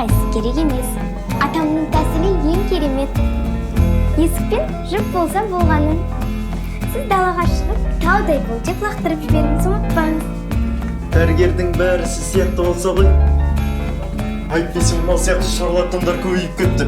ешқайсысы керек емес. Атамның тәсілі ең керемет. Есікпен жіп болса болғаны. Сіз далаға шығып, таудай бол деп лақтырып жіберіңіз, ұмытпаңыз. Дәрігердің бәрі сіз сияқты болса ғой. Әйтпесе мынау сияқты шарлатандар көбейіп кетті.